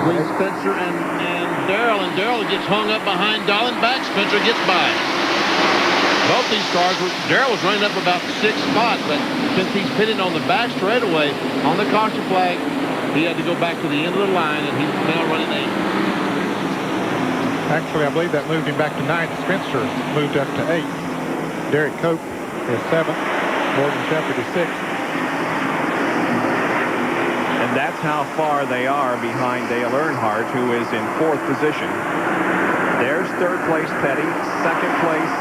between Spencer and Darrell, and Darrell gets hung up behind Dahlin back. Spencer gets by. Both these cars Darrell was running up about 6 spots, but since he's pitting on the back straightaway on the caution flag, he had to go back to the end of the line, and he's now running 8th. Actually, I believe that moved him back to 9th. Spencer moved up to 8th. Derrike Cope is 7th. Morgan Shepherd is 6th. And that's how far they are behind Dale Earnhardt, who is in 4th position. There's 3rd place Petty, 2nd place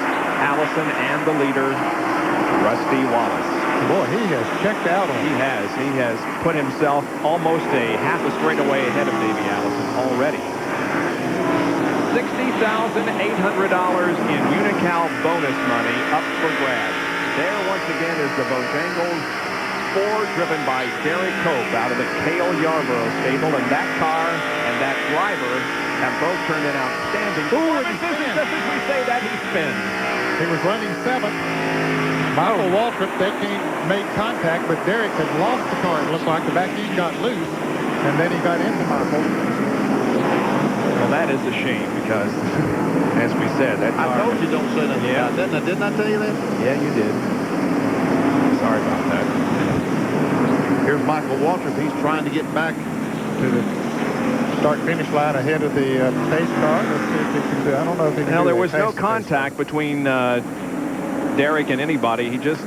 Allison, and the leader Rusty Wallace. Boy, he has checked out on. He has put himself almost a half a straightaway ahead of Davey Allison already. $60,800 in Unocal bonus money up for grabs. There once again is the Bojangles 4 driven by Derrike Cope out of the Cale Yarborough stable, and that car and that driver have both turned in outstanding performances. Just as we say that, he spins. He was running 7th. Michael Waltrip, they made contact, but Derrike had lost the car. It looked like the back end got loose, and then he got into Michael. Well, that is a shame because, as we said, that car... I told you don't say nothing about that. Didn't I tell you that? Yeah, you did. Sorry about that. Here's Michael Waltrip. He's trying to get back to the start-finish line ahead of the pace car. Let's see if he can do. I don't know if he can. Now, there was no contact between Derrike and anybody. He just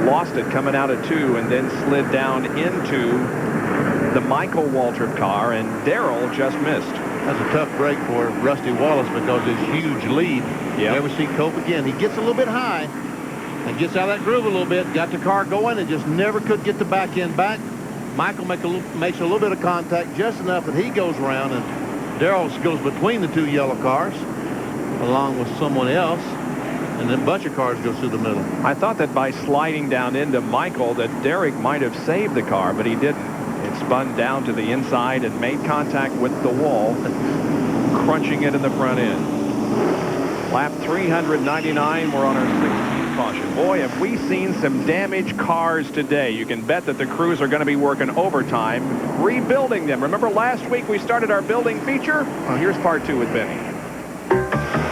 lost it coming out of 2 and then slid down into the Michael Waltrip car, and Darrell just missed. That's a tough break for Rusty Wallace because his huge lead. Yep. Never see Cope again. He gets a little bit high and gets out of that groove a little bit, got the car going, and just never could get the back end back. Michael makes a little bit of contact, just enough that he goes around, and Darrell goes between the 2 yellow cars along with someone else, and then a bunch of cars go through the middle. I thought that by sliding down into Michael that Derrike might have saved the car, but he didn't. It spun down to the inside and made contact with the wall, crunching it in the front end. Lap 399, we're on our 16th caution. Boy, have we seen some damaged cars today. You can bet that the crews are going to be working overtime, rebuilding them. Remember last week we started our building feature? Well, here's part 2 with Benny.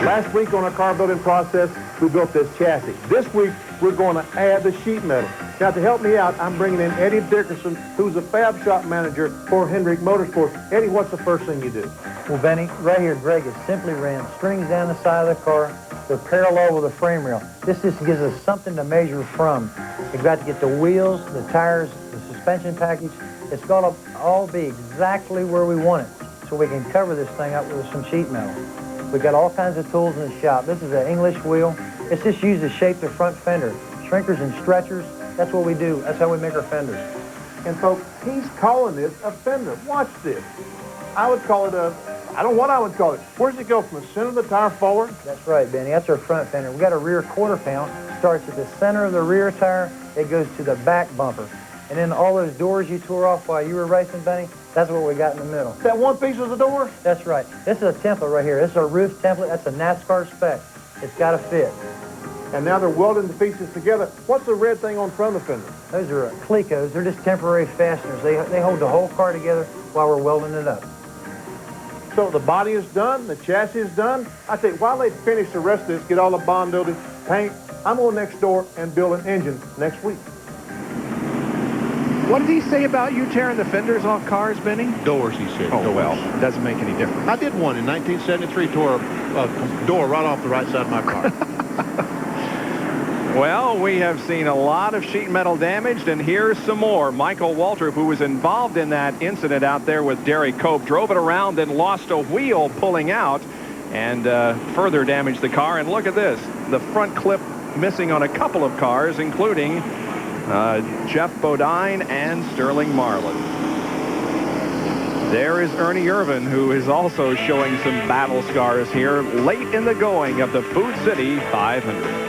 Last week on our car building process, we built this chassis. This week, we're going to add the sheet metal. Now, to help me out, I'm bringing in Eddie Dickerson, who's a fab shop manager for Hendrick Motorsports. Eddie, what's the first thing you do? Well, Benny, right here, Greg has simply ran strings down the side of the car. They're parallel with the frame rail. This just gives us something to measure from. We've got to get the wheels, the tires, the suspension package. It's going to all be exactly where we want it, so we can cover this thing up with some sheet metal. We've got all kinds of tools in the shop. This is an English wheel. It's just used to shape the front fender. Shrinkers and stretchers, that's what we do. That's how we make our fenders. And folks, he's calling this a fender. Watch this. I would call it I don't know what I would call it. Where does it go, from the center of the tire forward? That's right, Benny. That's our front fender. We've got a rear quarter pound. Starts at the center of the rear tire. It goes to the back bumper. And then all those doors you tore off while you were racing, Benny, that's what we got in the middle. That one piece was the door? That's right. This is a template right here. This is a roof template. That's a NASCAR spec. It's got to fit. And now they're welding the pieces together. What's the red thing on front of the fender? Those are Clecos. They're just temporary fasteners. They hold the whole car together while we're welding it up. So the body is done, the chassis is done. I tell you, while they finish the rest of this, get all the bond building, paint, I'm going next door and build an engine next week. What did he say about you tearing the fenders off cars, Benny? Doors, he said. Oh, doors. well, doesn't make any difference. I did one in 1973, tore a door right off the right side of my car. Well, we have seen a lot of sheet metal damaged, and here's some more. Michael Waltrip, who was involved in that incident out there with Derrike Cope, drove it around and lost a wheel pulling out and further damaged the car. And look at this. The front clip missing on a couple of cars, including Jeff Bodine and Sterling Marlin. There is Ernie Irvin, who is also showing some battle scars here late in the going of the Food City 500.